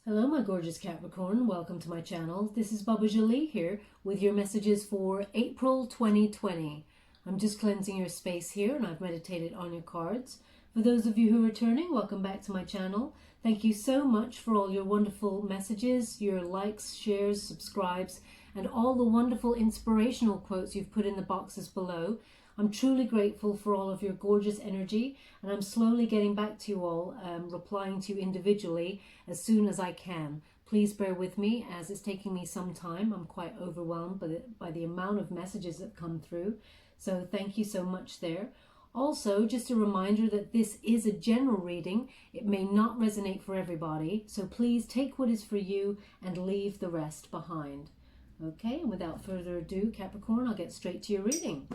Hello, my gorgeous Capricorn. Welcome to my channel. This is Baba Jolie here with your messages for April 2020. I'm just cleansing your space here and I've meditated on your cards. For those of you who are returning, welcome back to my channel. Thank you so much for all your wonderful messages, your likes, shares, subscribes, and all the wonderful inspirational quotes you've put in the boxes below. I'm truly grateful for all of your gorgeous energy, and I'm slowly getting back to you all, replying to you individually as soon as I can. Please bear with me as it's taking me some time. I'm quite overwhelmed by the amount of messages that come through. So thank you so much there. Also, just a reminder that this is a general reading. It may not resonate for everybody, so please take what is for you and leave the rest behind. Okay, and without further ado, Capricorn, I'll get straight to your reading.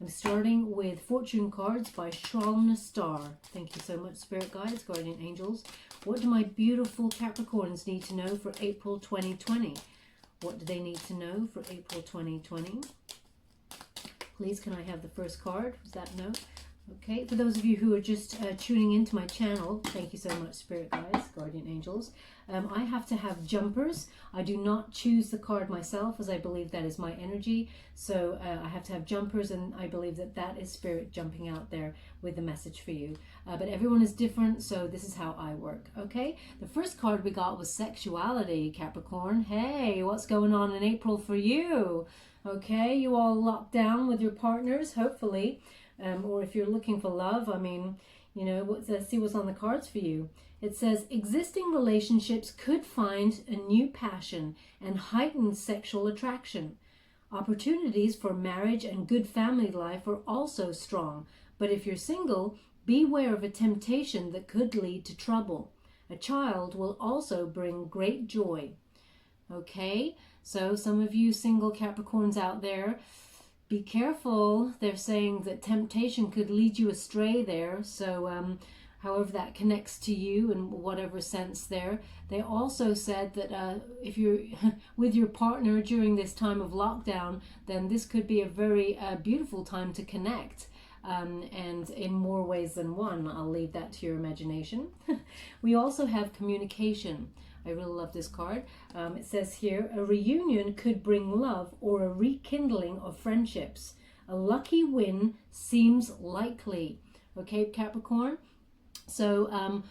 I'm starting with Fortune Cards by Shalna Star. Thank you so much, Spirit Guides, Guardian Angels. What do my beautiful Capricorns need to know for April 2020? What do they need to know for April 2020? Please, can I have the first card? Was that no? Okay, for those of you who are just tuning into my channel, thank you so much, Spirit Guides, Guardian Angels. I have to have jumpers. I do not choose the card myself, as I believe that is my energy. So I have to have jumpers, and I believe that that is Spirit jumping out there with the message for you. But everyone is different, so this is how I work, okay? The first card we got was Sexuality, Capricorn. Hey, what's going on in April for you? Okay, you all locked down with your partners, hopefully. Or if you're looking for love, I mean, you know, let's see what's on the cards for you. It says, existing relationships could find a new passion and heightened sexual attraction. Opportunities for marriage and good family life are also strong. But if you're single, beware of a temptation that could lead to trouble. A child will also bring great joy. Okay, so some of you single Capricorns out there, be careful. They're saying that temptation could lead you astray there. So however that connects to you in whatever sense there. They also said that if you're with your partner during this time of lockdown, then this could be a very beautiful time to connect. And in more ways than one. I'll leave that to your imagination. We also have communication. I really love this card. It says here, a reunion could bring love or a rekindling of friendships. A lucky win seems likely. Okay, Capricorn? So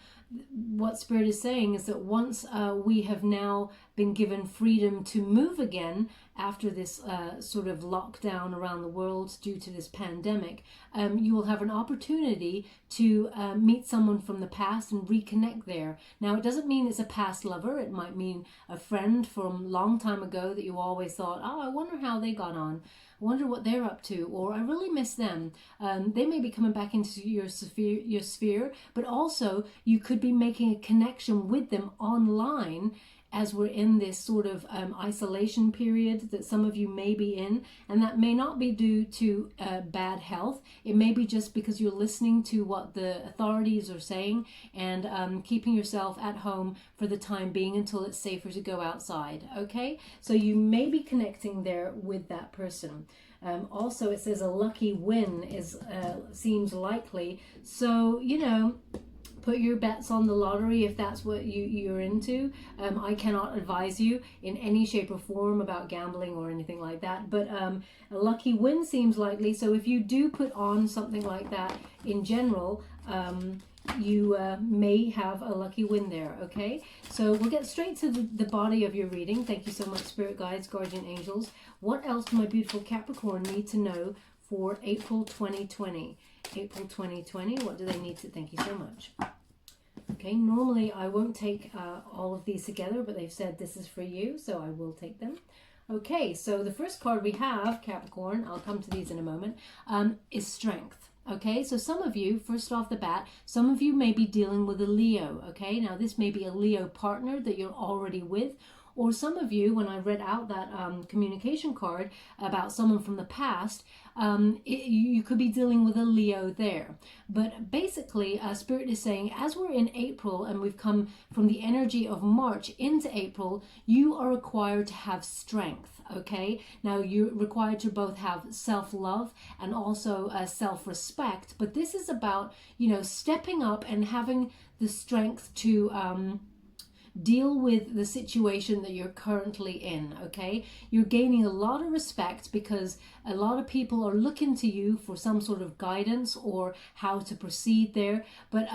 what Spirit is saying is that once we have now been given freedom to move again after this sort of lockdown around the world due to this pandemic, you will have an opportunity to meet someone from the past and reconnect there. Now, it doesn't mean it's a past lover. It might mean a friend from a long time ago that you always thought, oh, I wonder how they got on. I wonder what they're up to, or I really miss them. They may be coming back into your sphere, but also you could be making a connection with them online as we're in this sort of isolation period that some of you may be in, and that may not be due to bad health. It may be just because you're listening to what the authorities are saying and keeping yourself at home for the time being until it's safer to go outside, okay? So you may be connecting there with that person. Also, it says a lucky win seems likely. So, you know, put your bets on the lottery if that's what you're into. I cannot advise you in any shape or form about gambling or anything like that, but a lucky win seems likely. So if you do put on something like that in general, you may have a lucky win there, okay? So we'll get straight to the body of your reading. Thank you so much, Spirit Guides, Guardian Angels. What else do my beautiful Capricorn need to know for April 2020? April 2020, what do they need to? Thank you so much. Okay, normally I won't take all of these together, but they've said this is for you, so I will take them. Okay, so the first card we have, Capricorn, I'll come to these in a moment, is Strength. Okay, so some of you, first off the bat, some of you may be dealing with a Leo, okay? Now this may be a Leo partner that you're already with, or some of you, when I read out that communication card about someone from the past, you could be dealing with a Leo there. But basically, Spirit is saying, as we're in April and we've come from the energy of March into April, you are required to have strength, okay? Now, you're required to both have self-love and also self-respect. But this is about, you know, stepping up and having the strength to deal with the situation that you're currently in, okay? You're gaining a lot of respect because a lot of people are looking to you for some sort of guidance or how to proceed there. But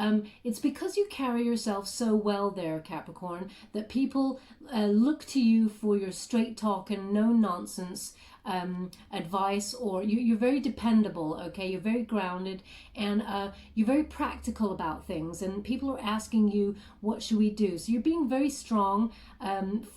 it's because you carry yourself so well there, Capricorn, that people look to you for your straight talk and no nonsense advice, or you're very dependable, okay? You're very grounded, and you're very practical about things, and people are asking you, what should we do? So you're being very strong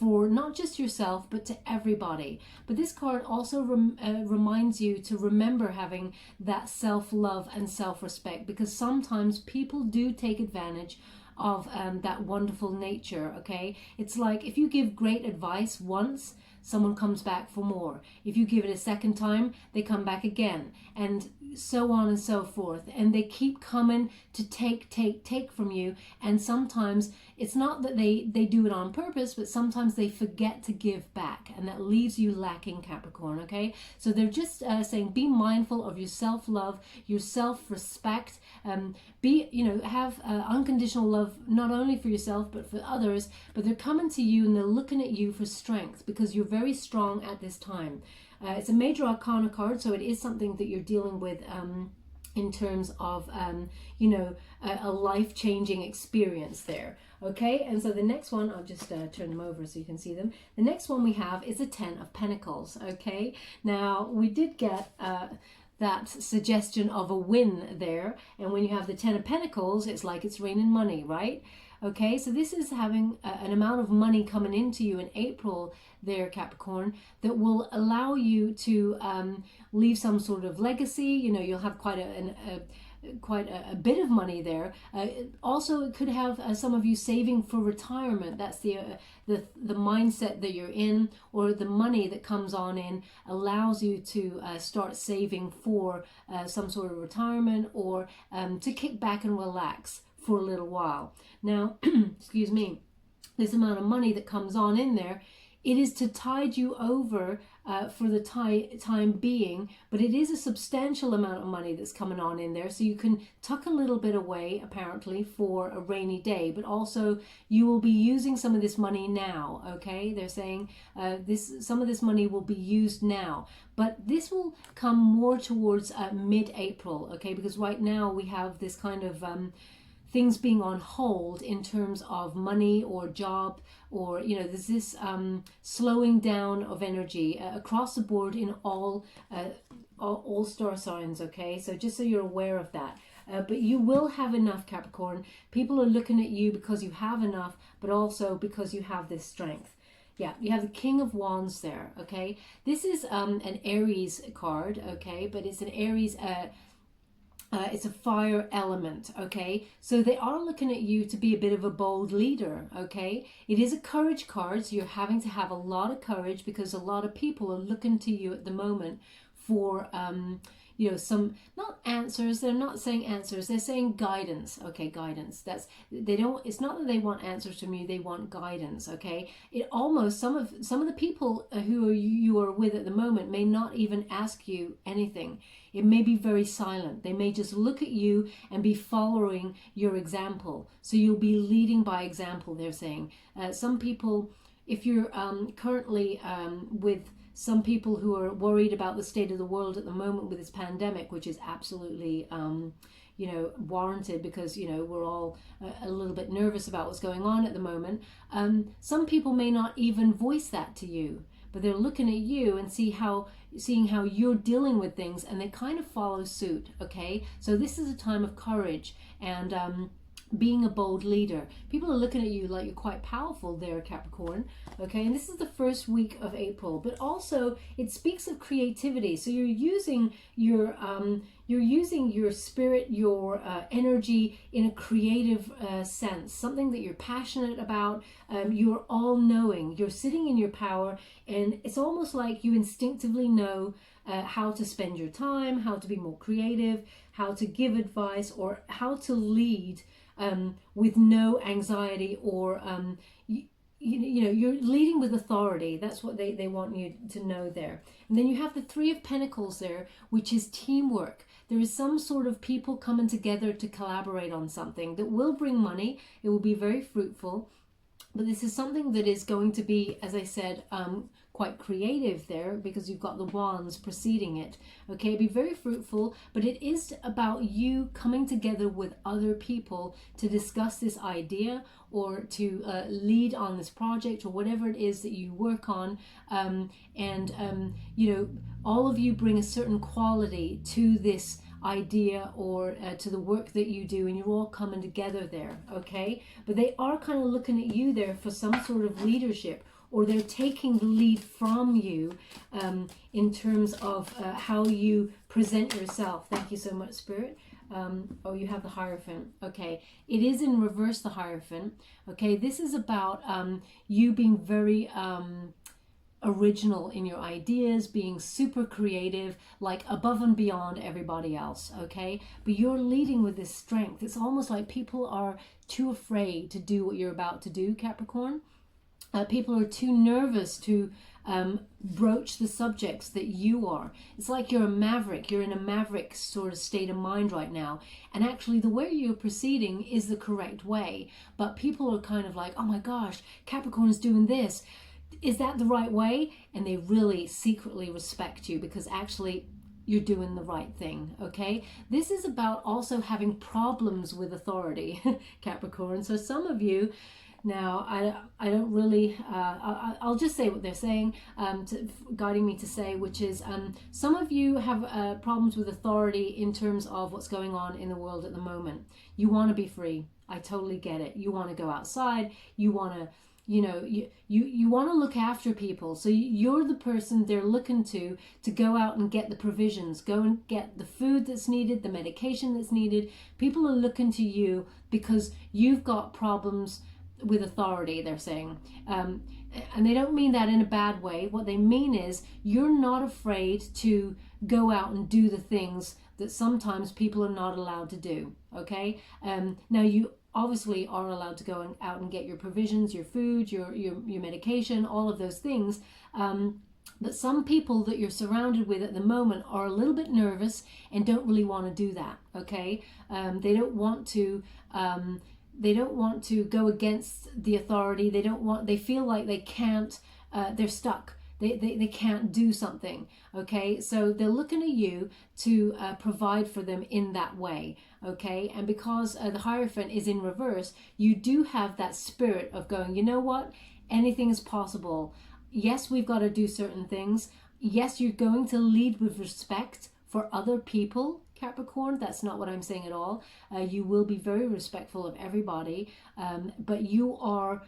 for not just yourself but to everybody. But this card also reminds you to remember having that self-love and self-respect, because sometimes people do take advantage of that wonderful nature, okay? It's like if you give great advice once, someone comes back for more. If you give it a second time, they come back again, and so on and so forth. And they keep coming to take from you. And sometimes it's not that they do it on purpose, but sometimes they forget to give back, and that leaves you lacking, Capricorn, okay? So they're just saying, be mindful of your self-love, your self-respect, have unconditional love, not only for yourself, but for others. But they're coming to you and they're looking at you for strength, because you're very strong at this time. It's a major arcana card, so it is something that you're dealing with in terms of, a life-changing experience there. Okay, and so the next one, I'll just turn them over so you can see them. The next one we have is the Ten of Pentacles, okay? Now, we did get that suggestion of a win there, and when you have the Ten of Pentacles, it's like it's raining money, right? Okay, so this is having an amount of money coming into you in April there, Capricorn, that will allow you to leave some sort of legacy. You'll have quite a bit of money there. Also, it could have some of you saving for retirement. That's the mindset that you're in, or the money that comes on in allows you to start saving for some sort of retirement, or to kick back and relax for a little while. Now, excuse me, this amount of money that comes on in there, it is to tide you over for the time being, but it is a substantial amount of money that's coming on in there, so you can tuck a little bit away, apparently, for a rainy day. But also, you will be using some of this money now, okay? They're saying some of this money will be used now, but this will come more towards mid-April, okay? Because right now we have this kind of things being on hold in terms of money or job, or there's this slowing down of energy across the board in all star signs, okay? So just so you're aware of that. But you will have enough, Capricorn. People are looking at you because you have enough, but also because you have this strength. Yeah, you have the King of Wands there, okay? This is an Aries card, okay? But it's an Aries it's a fire element, okay? So they are looking at you to be a bit of a bold leader, okay? It is a courage card, so you're having to have a lot of courage, because a lot of people are looking to you at the moment for some, not answers. They're not saying answers, they're saying guidance. Okay, guidance. It's not that they want answers from you, they want guidance, okay? It almost, some of the people who you are with at the moment may not even ask you anything. It may be very silent. They may just look at you and be following your example. So you'll be leading by example, they're saying. Some people, if you're currently with some people who are worried about the state of the world at the moment with this pandemic, which is absolutely warranted, because we're all a little bit nervous about what's going on at the moment. Some people may not even voice that to you, but they're looking at you and seeing how you're dealing with things, and they kind of follow suit, okay? So this is a time of courage and being a bold leader. People are looking at you like you're quite powerful there, Capricorn, okay? And this is the first week of April, but also it speaks of creativity. So you're using your spirit, your energy in a creative sense, something that you're passionate about. You're all-knowing. You're sitting in your power, and it's almost like you instinctively know how to spend your time, how to be more creative, how to give advice, or how to lead with no anxiety, or you're leading with authority. That's what they want you to know there. And then you have the Three of Pentacles there, which is teamwork. There is some sort of people coming together to collaborate on something that will bring money. It will be very fruitful. But this is something that is going to be, as I said, quite creative there, because you've got the wands preceding it. Okay, be very fruitful, but it is about you coming together with other people to discuss this idea, or to lead on this project, or whatever it is that you work on. You know, all of you bring a certain quality to this idea, or to the work that you do, and you're all coming together there. Okay, but they are kind of looking at you there for some sort of leadership, or they're taking the lead from you in terms of how you present yourself. Thank you so much, Spirit. Oh, you have the Hierophant. Okay, it is in reverse, the Hierophant. Okay, this is about you being very original in your ideas, being super creative, like above and beyond everybody else. Okay, but you're leading with this strength. It's almost like people are too afraid to do what you're about to do, Capricorn. People are too nervous to broach the subjects that you are. It's like you're a maverick. You're in a maverick sort of state of mind right now. And actually the way you're proceeding is the correct way. But people are kind of like, oh my gosh, Capricorn is doing this. Is that the right way? And they really secretly respect you, because actually you're doing the right thing. Okay, this is about also having problems with authority, Capricorn. So some of you, now, I don't really, I'll just say what they're saying, guiding me to say, which is some of you have problems with authority in terms of what's going on in the world at the moment. You want to be free. I totally get it. You want to go outside. You want to, you know, you want to look after people. So you're the person they're looking to go out and get the provisions, go and get the food that's needed, the medication that's needed. People are looking to you because you've got problems with authority, they're saying. And they don't mean that in a bad way. What they mean is you're not afraid to go out and do the things that sometimes people are not allowed to do. Okay, now you obviously are allowed to go out and get your provisions, your food, your medication, all of those things. But some people that you're surrounded with at the moment are a little bit nervous and don't really want to do that. Okay, they don't want to go against the authority. They feel like they can't, they're stuck. They can't do something. Okay, so they're looking at you to provide for them in that way. Okay, and because the Hierophant is in reverse, you do have that spirit of going, you know what, anything is possible. Yes, we've got to do certain things. Yes, you're going to lead with respect for other people, Capricorn. That's not what I'm saying at all. You will be very respectful of everybody, but you are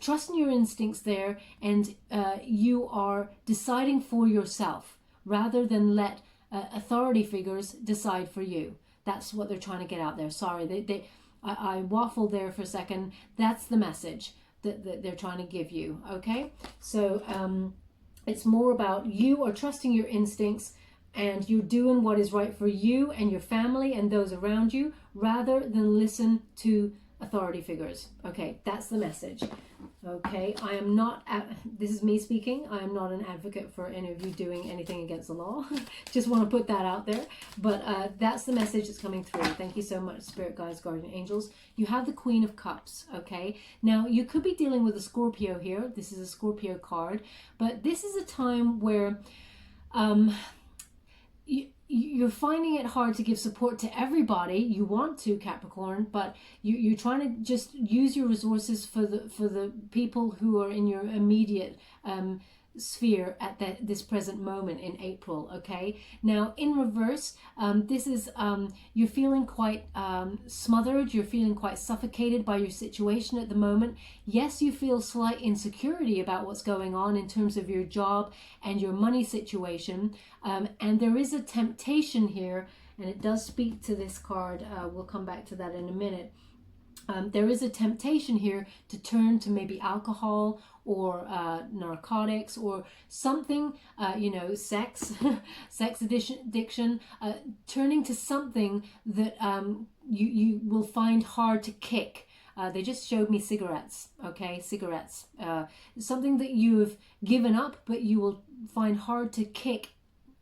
trusting your instincts there, and you are deciding for yourself rather than let authority figures decide for you. That's what they're trying to get out there. Sorry, I waffled there for a second. That's the message that they're trying to give you. Okay, so it's more about you are trusting your instincts, and you're doing what is right for you and your family and those around you, rather than listen to authority figures. Okay, that's the message. Okay, I am not, this is me speaking, I am not an advocate for any of you doing anything against the law. Just want to put that out there. But that's the message that's coming through. Thank you so much, Spirit Guides, Guardian Angels. You have the Queen of Cups. Okay, now you could be dealing with a Scorpio here. This is a Scorpio card. But this is a time where you're finding it hard to give support to everybody. You want to, Capricorn, but you're trying to just use your resources for the people who are in your immediate sphere at this present moment in April. Okay, now in reverse, this is you're feeling quite smothered, you're feeling quite suffocated by your situation at the moment. Yes, you feel slight insecurity about what's going on in terms of your job and your money situation, and there is a temptation here, and it does speak to this card. We'll come back to that in a minute. There is a temptation here to turn to maybe alcohol or narcotics or something, sex, sex addiction, turning to something that you will find hard to kick. They just showed me cigarettes, okay, cigarettes. Something that you have given up, but you will find hard to kick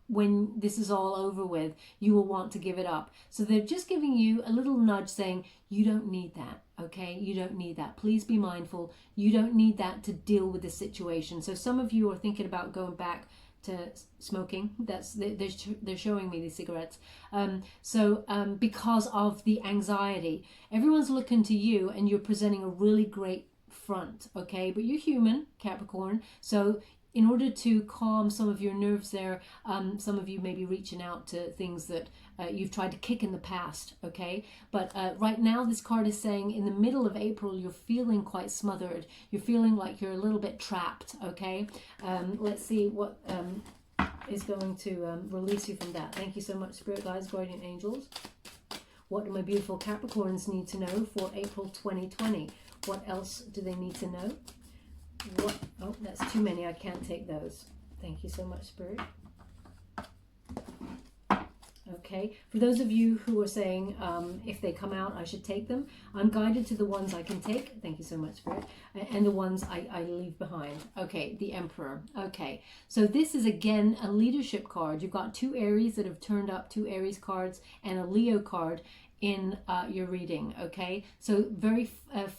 when this is all over with, you will want to give it up. So they're just giving you a little nudge saying, you don't need that, okay? You don't need that. Please be mindful. You don't need that to deal with the situation. So some of you are thinking about going back to smoking. They're showing me these cigarettes. Because of the anxiety, everyone's looking to you and you're presenting a really great front, okay? But you're human, Capricorn. So in order to calm some of your nerves there, some of you may be reaching out to things that you've tried to kick in the past, okay? But right now, this card is saying in the middle of April, you're feeling quite smothered. You're feeling like you're a little bit trapped, okay? Let's see what is going to release you from that. Thank you so much, Spirit Guides, Guardian Angels. What do my beautiful Capricorns need to know for April 2020? What else do they need to know? Oh, that's too many. I can't take those. Thank you so much, Spirit. Okay, for those of you who are saying if they come out, I should take them, I'm guided to the ones I can take. Thank you so much, Spirit. And the ones I leave behind. Okay, the Emperor. Okay, so this is again a leadership card. You've got two Aries that have turned up, two Aries cards, and a Leo card in your reading, okay? So very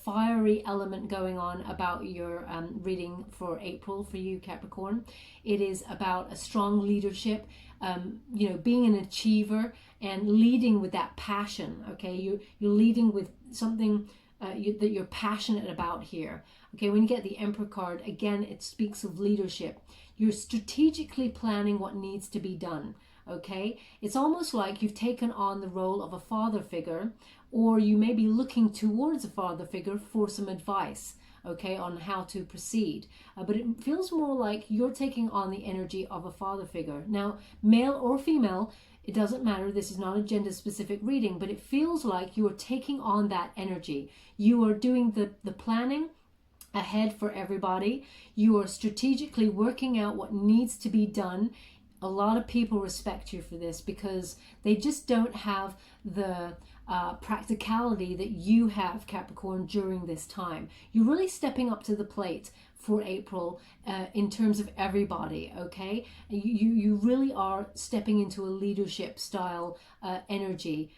fiery element going on about your reading for April for you, Capricorn. It is about a strong leadership, being an achiever and leading with that passion, okay? You're leading with something that you're passionate about here, okay? When you get the Emperor card, again, it speaks of leadership. You're strategically planning what needs to be done. Okay, it's almost like you've taken on the role of a father figure, or you may be looking towards a father figure for some advice, okay, on how to proceed. But it feels more like you're taking on the energy of a father figure. Now, male or female, it doesn't matter. This is not a gender specific reading, but it feels like you are taking on that energy. You are doing the planning ahead for everybody. You are strategically working out what needs to be done. A lot of people respect you for this because they just don't have the practicality that you have, Capricorn, during this time. You're really stepping up to the plate for April in terms of everybody, okay? You really are stepping into a leadership style energy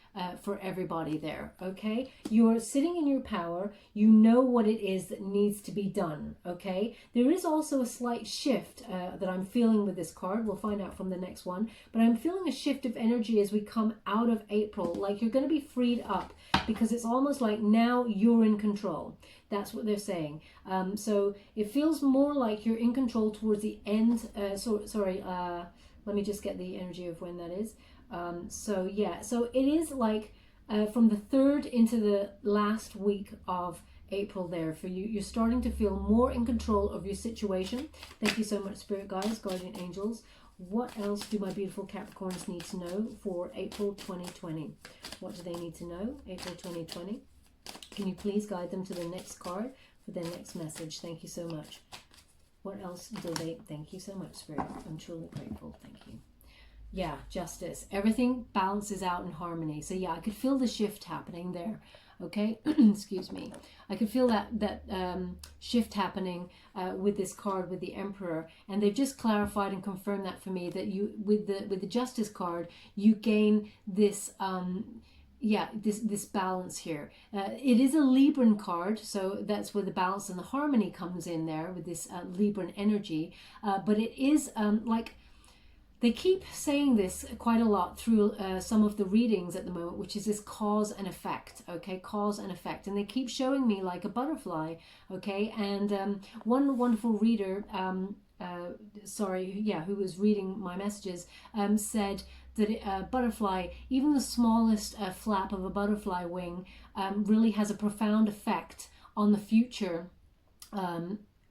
for everybody there, okay? You are sitting in your power. You know what it is that needs to be done, okay? There is also a slight shift that I'm feeling with this card. We'll find out from the next one. But I'm feeling a shift of energy as we come out of April. Like you're going to be freed up because it's almost like now you're in control. That's what they're saying. So it feels more like you're in control towards the end. Let me just get the energy of when that is. So it is like from the 3rd into the last week of April there for you. You're starting to feel more in control of your situation. Thank you so much, Spirit Guides, Guardian Angels. What else do my beautiful Capricorns need to know for April 2020? What do they need to know? April 2020. Can you please guide them to the next card for their next message? Thank you so much. What else do they... Thank you so much, Spirit. I'm truly grateful. Thank you. Yeah, justice. Everything balances out in harmony. So yeah, I could feel the shift happening there. Okay, excuse me. I could feel that shift happening with this card with the Emperor, and they've just clarified and confirmed that for me that you with the Justice card you gain this this balance here. It is a Libran card, so that's where the balance and the harmony comes in there with this Libran energy. But it is like they keep saying this quite a lot through some of the readings at the moment, which is this cause and effect, okay? Cause and effect. And they keep showing me like a butterfly, okay? And one wonderful reader, who was reading my messages, said that butterfly, even the smallest flap of a butterfly wing, really has a profound effect on the future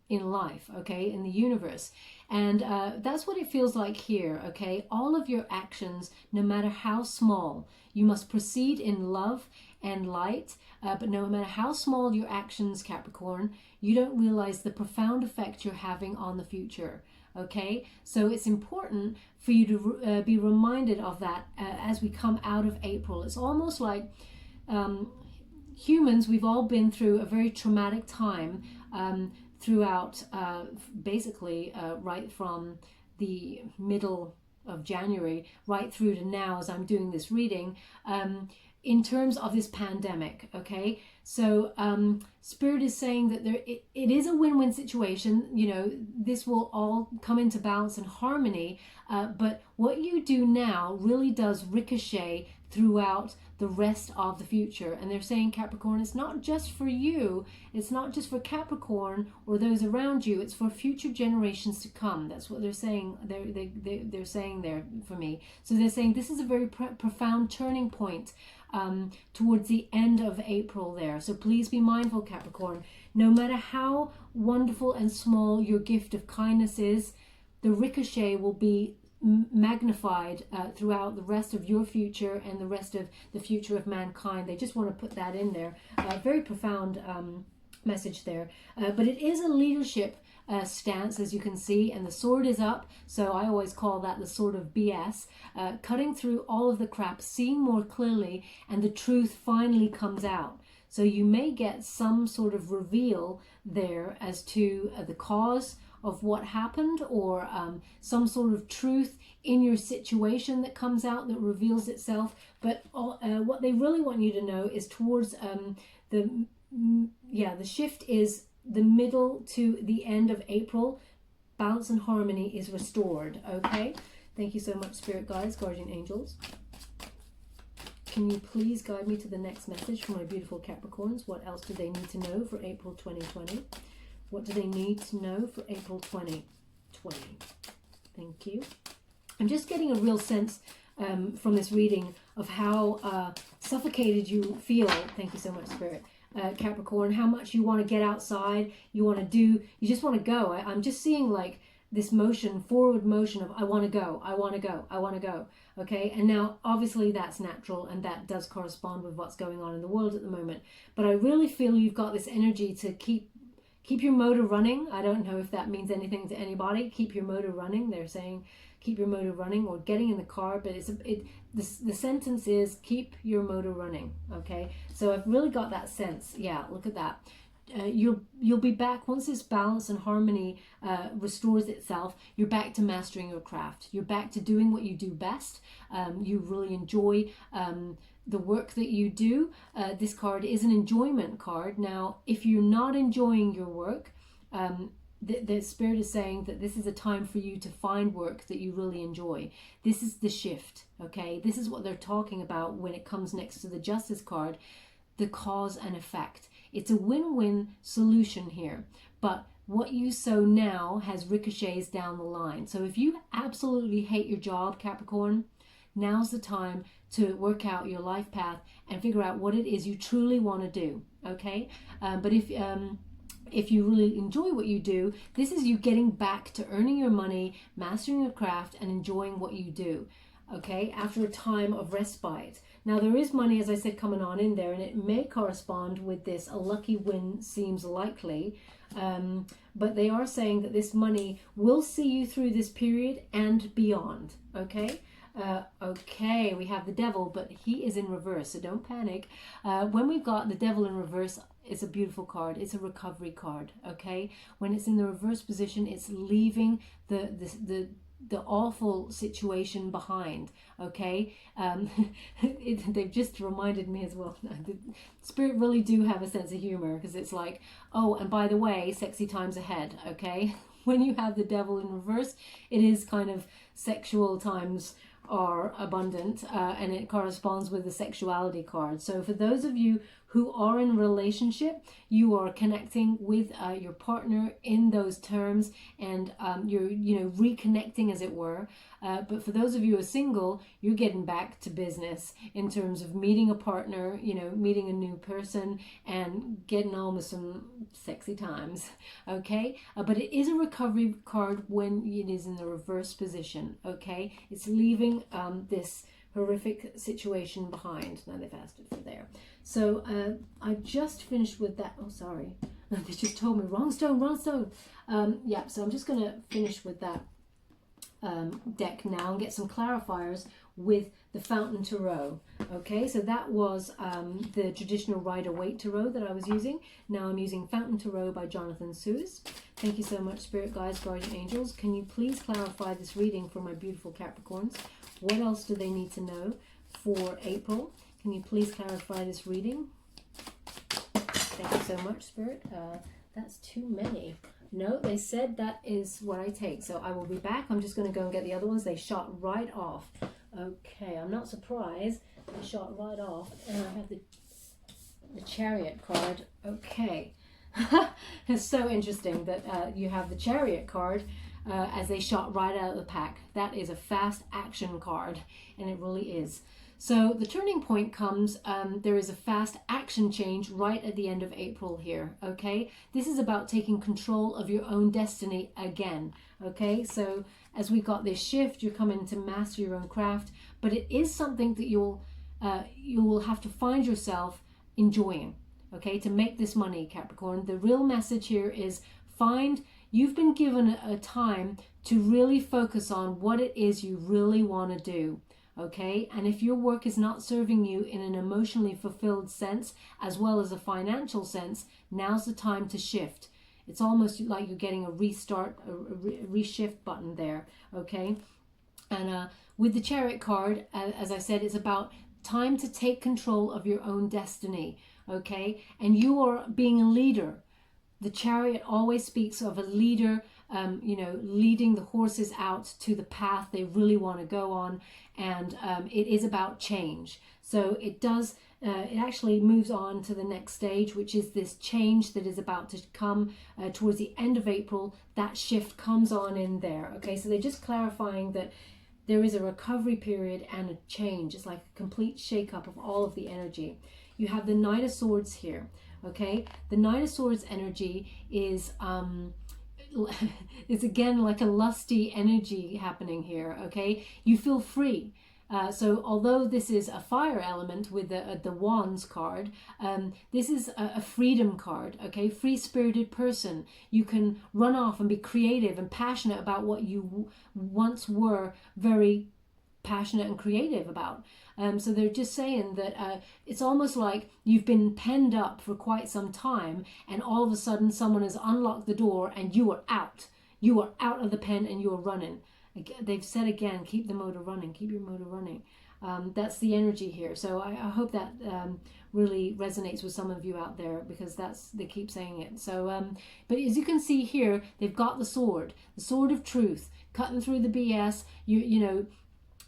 in life, okay, in the universe. And that's what it feels like here, okay? All of your actions, no matter how small, you must proceed in love and light, but no matter how small your actions, Capricorn, you don't realize the profound effect you're having on the future, okay? So it's important for you to be reminded of that as we come out of April. It's almost like humans, we've all been through a very traumatic time throughout basically right from the middle of January right through to now as I'm doing this reading, in terms of this pandemic. Okay, so Spirit is saying that it is a win-win situation. You know, this will all come into balance and harmony, but what you do now really does ricochet throughout the rest of the future. And they're saying, Capricorn, it's not just for you, it's not just for Capricorn or those around you, it's for future generations to come. That's what they're saying. They're saying there for me. So they're saying this is a very profound turning point towards the end of April there. So please be mindful, Capricorn. No matter how wonderful and small your gift of kindness is, the ricochet will be magnified throughout the rest of your future and the rest of the future of mankind. They just want to put that in there. Very profound message there. But it is a leadership stance, as you can see, and the sword is up. So I always call that the sword of BS, cutting through all of the crap, seeing more clearly, and the truth finally comes out. So you may get some sort of reveal there as to the cause of what happened, or some sort of truth in your situation that comes out, that reveals itself. But what they really want you to know is towards the shift is the middle to the end of April. Balance and harmony is restored. Okay, thank you so much, Spirit Guides, Guardian Angels. Can you please guide me to the next message for my beautiful Capricorns? What else do they need to know for April 2020? What do they need to know for April 2020? Thank you. I'm just getting a real sense from this reading of how suffocated you feel. Thank you so much, Spirit. Capricorn, how much you want to get outside, you want to do, you just want to go. I'm just seeing like this motion, forward motion of I want to go, I want to go, I want to go. Okay, and now obviously that's natural and that does correspond with what's going on in the world at the moment. But I really feel you've got this energy to keep your motor running. I don't know if that means anything to anybody. Keep your motor running. They're saying keep your motor running, or getting in the car, but the sentence is keep your motor running. Okay, so I've really got that sense. Yeah, look at that. You'll be back once this balance and harmony restores itself. You're back to mastering your craft. You're back to doing what you do best. You really enjoy the work that you do. This card is an enjoyment card. Now, if you're not enjoying your work, the Spirit is saying that this is a time for you to find work that you really enjoy. This is the shift, okay? This is what they're talking about when it comes next to the Justice card, the cause and effect. It's a win-win solution here, but what you sow now has ricochets down the line. So if you absolutely hate your job, Capricorn, now's the time to work out your life path and figure out what it is you truly want to do, okay? But if you really enjoy what you do, this is you getting back to earning your money, mastering your craft, and enjoying what you do, okay, after a time of respite. Now, there is money, as I said, coming on in there, and it may correspond with this. A lucky win seems likely, but they are saying that this money will see you through this period and beyond, okay? Okay, we have the Devil, but he is in reverse, so don't panic. When we've got the Devil in reverse, it's a beautiful card. It's a recovery card, okay? When it's in the reverse position, it's leaving the awful situation behind, okay? They've just reminded me as well. Spirit really do have a sense of humor, because it's like, oh, and by the way, sexy times ahead, okay? When you have the Devil in reverse, it is kind of sexual times are abundant, and it corresponds with the sexuality card. So for those of you who are in a relationship, you are connecting with your partner in those terms, and you're reconnecting, as it were. But for those of you who are single, you're getting back to business in terms of meeting a partner, meeting a new person and getting on with some sexy times, okay? But it is a recovery card when it is in the reverse position, okay? It's leaving this horrific situation behind. Now they've asked it for there. So I just finished with that. Oh, sorry. They just told me wrong stone, wrong stone. Yeah, so I'm just going to finish with that deck now and get some clarifiers with the Fountain Tarot. Okay, so that was the traditional Rider-Waite Tarot that I was using. Now I'm using Fountain Tarot by Jonathan Suess. Thank you so much, Spirit Guides, Guardian Angels. Can you please clarify this reading for my beautiful Capricorns? What else do they need to know for April? Can you please clarify this reading? Thank you so much, Spirit. That's too many. No, they said that is what I take. So I will be back. I'm just going to go and get the other ones. They shot right off. Okay, I'm not surprised. They shot right off. And I have the Chariot card. Okay. It's so interesting that you have the Chariot card as they shot right out of the pack. That is a fast action card, and it really is. So the turning point comes, there is a fast action change right at the end of April here, okay? This is about taking control of your own destiny again, okay? So as we got this shift, you're coming to master your own craft, but it is something that you will have to find yourself enjoying, okay, to make this money, Capricorn. The real message here is you've been given a time to really focus on what it is you really want to do. Okay, and if your work is not serving you in an emotionally fulfilled sense as well as a financial sense, now's the time to shift. It's almost like you're getting a restart, a reshift button there. Okay, and with the Chariot card, as I said, it's about time to take control of your own destiny. Okay, and you are being a leader. The Chariot always speaks of a leader, leading the horses out to the path they really want to go on. And it is about change. So it actually moves on to the next stage, which is this change that is about to come towards the end of April. That shift comes on in there. Okay, so they're just clarifying that there is a recovery period and a change. It's like a complete shake-up of all of the energy. You have the Knight of Swords here. Okay, the Knight of Swords energy is it's again like a lusty energy happening here. Okay, you feel free. So although this is a fire element with the Wands card, this is a freedom card. Okay, free-spirited person. You can run off and be creative and passionate about what you once were very passionate and creative about. So they're just saying that it's almost like you've been penned up for quite some time, and all of a sudden someone has unlocked the door and you are out. You are out of the pen and you are running. They've said again, keep the motor running, keep your motor running. That's the energy here. So I hope that really resonates with some of you out there, because they keep saying it. So, but as you can see here, they've got the sword of truth, cutting through the BS.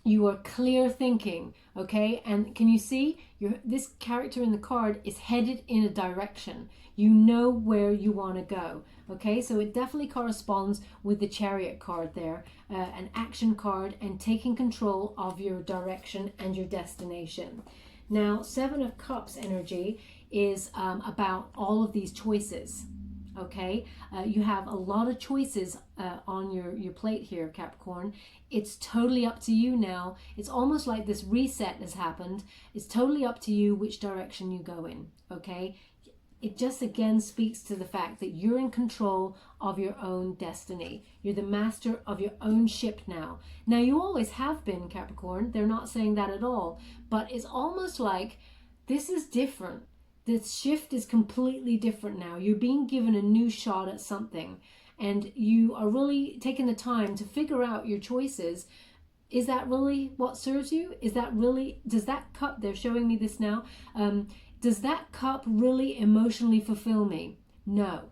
You are clear thinking, okay? And can you see this character in the card is headed in a direction. You know where you want to go, okay? So it definitely corresponds with the Chariot card there, an action card and taking control of your direction and your destination. Now, Seven of Cups energy is about all of these choices. Okay, you have a lot of choices on your plate here, Capricorn. It's totally up to you now. It's almost like this reset has happened. It's totally up to you which direction you go in. Okay, it just again speaks to the fact that you're in control of your own destiny. You're the master of your own ship now. Now, you always have been, Capricorn. They're not saying that at all, but it's almost like this is different. This shift is completely different now. You're being given a new shot at something, and you are really taking the time to figure out your choices. Is that really what serves you? Is that really, does that cup, they're showing me this now, does that cup really emotionally fulfill me? No.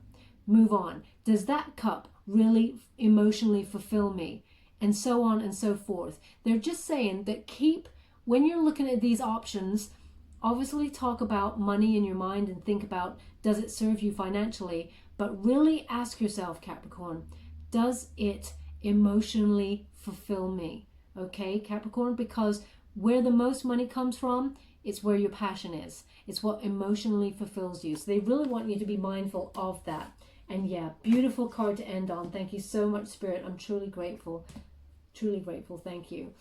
Move on. Does that cup really emotionally fulfill me? And so on and so forth. They're just saying that when you're looking at these options, obviously talk about money in your mind and think about, does it serve you financially? But really ask yourself, Capricorn, does it emotionally fulfill me? Okay, Capricorn, because where the most money comes from, it's where your passion is. It's what emotionally fulfills you. So they really want you to be mindful of that. And yeah, beautiful card to end on. Thank you so much, Spirit. I'm truly grateful. Truly grateful. Thank you.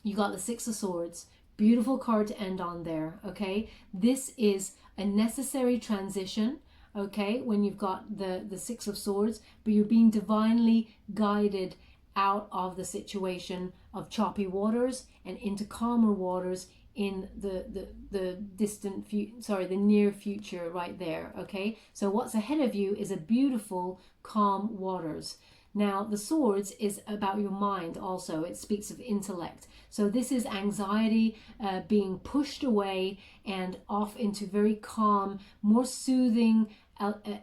You got the Six of Swords. Beautiful card to end on there, okay? This is a necessary transition, okay, when you've got the Six of Swords, but you're being divinely guided out of the situation of choppy waters and into calmer waters in the distant the near future right there. Okay, so what's ahead of you is a beautiful calm waters. Now the swords is about your mind also. It speaks of intellect. So this is anxiety being pushed away and off into very calm, more soothing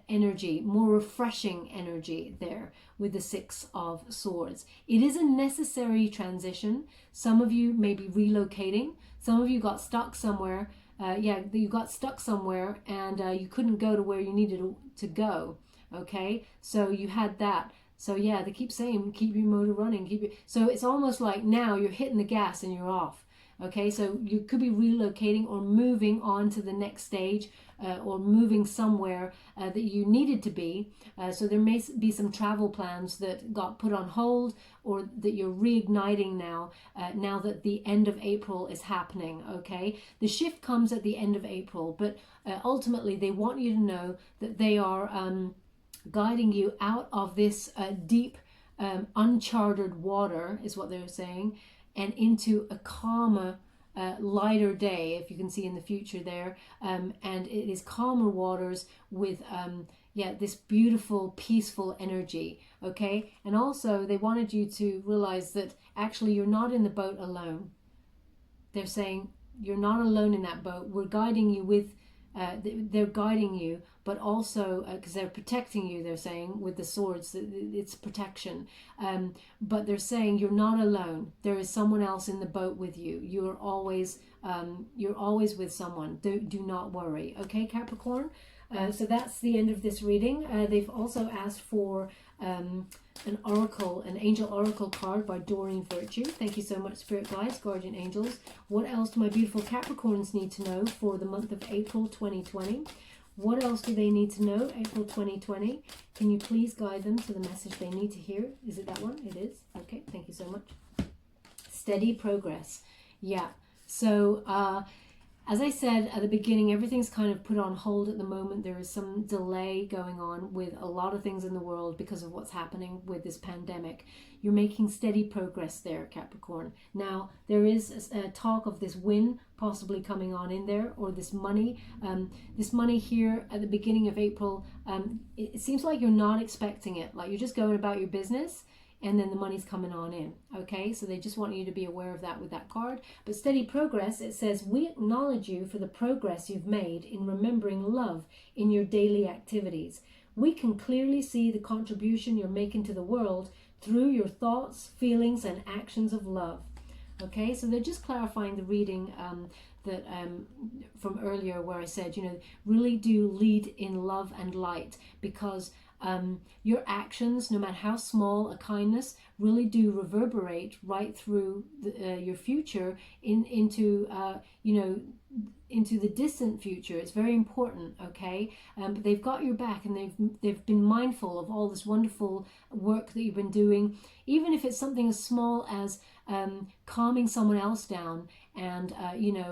energy, more refreshing energy there with the Six of Swords. It is a necessary transition. Some of you may be relocating. Some of you got stuck somewhere. You got stuck somewhere and you couldn't go to where you needed to go. Okay, so you had that. So yeah, they keep saying keep your motor running. So it's almost like now you're hitting the gas and you're off. Okay, so you could be relocating or moving on to the next stage, or moving somewhere that you needed to be. So there may be some travel plans that got put on hold, or that you're reigniting now, now that the end of April is happening. Okay, the shift comes at the end of April, but ultimately they want you to know that they are guiding you out of this deep, uncharted water, is what they're saying, and into a calmer, lighter day, if you can see in the future there. And it is calmer waters with this beautiful, peaceful energy. Okay, and also they wanted you to realize that actually you're not in the boat alone. They're saying you're not alone in that boat. We're guiding you with they're guiding you, but also because they're protecting you, they're saying with the swords, it's protection. But they're saying you're not alone. There is someone else in the boat with you. You're always with someone. Do not worry. Okay, Capricorn. So that's the end of this reading. They've also asked for an oracle, an angel oracle card by Doreen Virtue. Thank you so much, spirit guides, guardian angels. What else do my beautiful Capricorns need to know for the month of April 2020? What else do they need to know, April 2020? Can you please guide them to the message they need to hear? Is it that one? It is. Okay, thank you so much. Steady progress. Yeah. So, as I said at the beginning, everything's kind of put on hold at the moment. There is some delay going on with a lot of things in the world because of what's happening with this pandemic. You're making steady progress there, Capricorn. Now, there is a talk of this win possibly coming on in there, or this money. This money here at the beginning of April, it seems like you're not expecting it. Like you're just going about your business, and then the money's coming on in. Okay, so they just want you to be aware of that with that card. But steady progress, it says, we acknowledge you for the progress you've made in remembering love in your daily activities. We can clearly see the contribution you're making to the world through your thoughts, feelings, and actions of love. Okay, so they're just clarifying the reading that from earlier where I said, really do lead in love and light, because your actions, no matter how small a kindness, really do reverberate right through your future into the distant future. It's very important. Okay, but they've got your back, and they've been mindful of all this wonderful work that you've been doing, even if it's something as small as calming someone else down and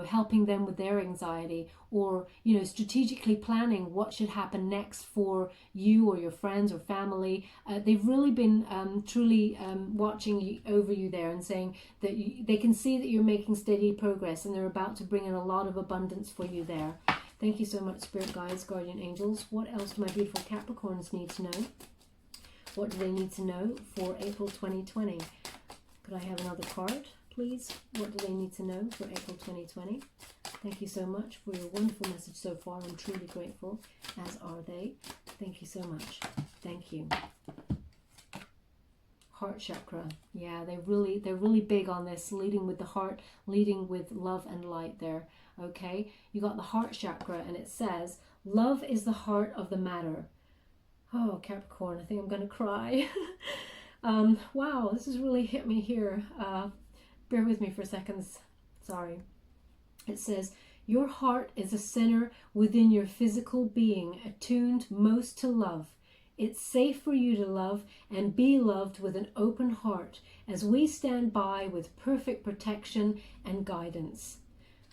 helping them with their anxiety, or strategically planning what should happen next for you or your friends or family. They've really been truly watching over you there, and saying that they can see that you're making steady progress, and they're about to bring in a lot of abundance for you there. Thank you so much, spirit guides, guardian angels. What else do my beautiful Capricorns need to know? What do they need to know for April 2020? Could I have another card, please? What do they need to know for April 2020? Thank you so much for your wonderful message so far. I'm truly grateful, as are they. Thank you so much. Thank you. Heart chakra. Yeah, they're really big on this, leading with the heart, leading with love and light there. Okay, you got the heart chakra, and it says, love is the heart of the matter. Oh, Capricorn, I think I'm going to cry. Wow, this has really hit me here. Bear with me for seconds. Sorry. It says, your heart is a center within your physical being, attuned most to love. It's safe for you to love and be loved with an open heart as we stand by with perfect protection and guidance.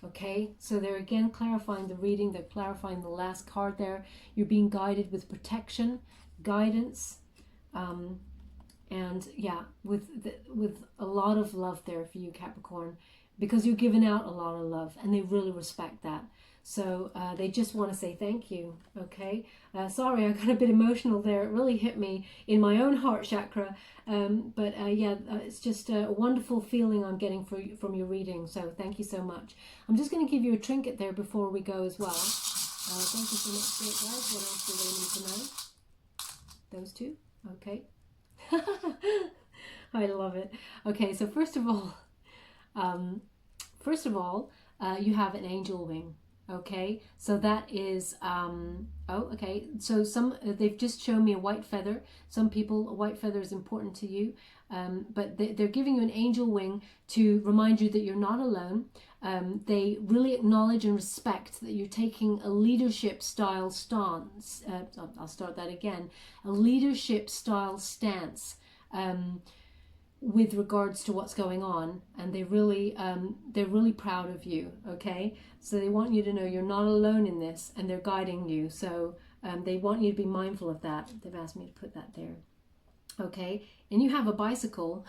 Okay, so they're again clarifying the reading. They're clarifying the last card there. You're being guided with protection, guidance, And yeah, with a lot of love there for you, Capricorn, because you're giving out a lot of love, and they really respect that. So they just want to say thank you. Okay, sorry, I got a bit emotional there. It really hit me in my own heart chakra. But yeah, it's just a wonderful feeling I'm getting from your reading. So thank you so much. I'm just going to give you a trinket there before we go as well. Thank you so much, guys. What else do they need to know? Those two. Okay. I love it. Okay, so first of all, you have an angel wing. Okay, so that is okay, so they've just shown me a white feather. Some people, a white feather is important to you, but they're giving you an angel wing to remind you that you're not alone. They really acknowledge and respect that you're taking a leadership style stance. I'll start that again. A leadership style stance with regards to what's going on, and they're really proud of you. Okay, so they want you to know you're not alone in this, and they're guiding you. So they want you to be mindful of that. They've asked me to put that there. Okay, and you have a bicycle.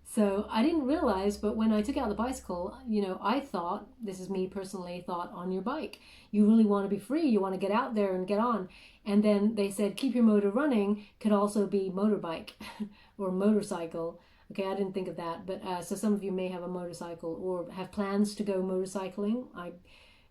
So I didn't realize, but when I took out the bicycle, you know, I thought, this is me personally, thought on your bike. You really want to be free. You want to get out there and get on. And then they said, keep your motor running could also be motorbike or motorcycle. Okay, I didn't think of that. But so some of you may have a motorcycle or have plans to go motorcycling. I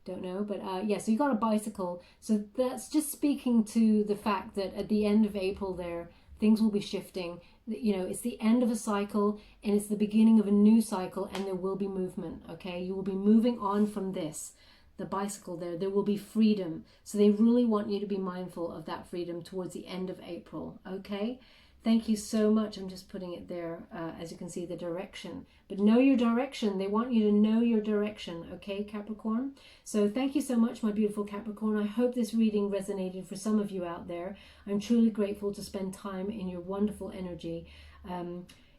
don't know. But yeah, so you got a bicycle. So that's just speaking to the fact that at the end of April there, things will be shifting. You know, it's the end of a cycle and it's the beginning of a new cycle, and there will be movement. Okay, you will be moving on from this. The bicycle there will be freedom. So they really want you to be mindful of that freedom towards the end of April. Okay, thank you so much. I'm just putting it there, as you can see, the direction. But know your direction. They want you to know your direction. Okay, Capricorn. So thank you so much, my beautiful Capricorn. I hope this reading resonated for some of you out there. I'm truly grateful to spend time in your wonderful energy.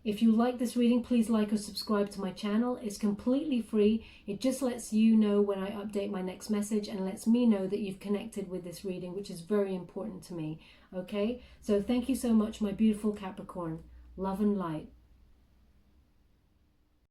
If you like this reading, please like or subscribe to my channel. It's completely free. It just lets you know when I update my next message and lets me know that you've connected with this reading, which is very important to me. Okay, so thank you so much, my beautiful Capricorn. Love and light.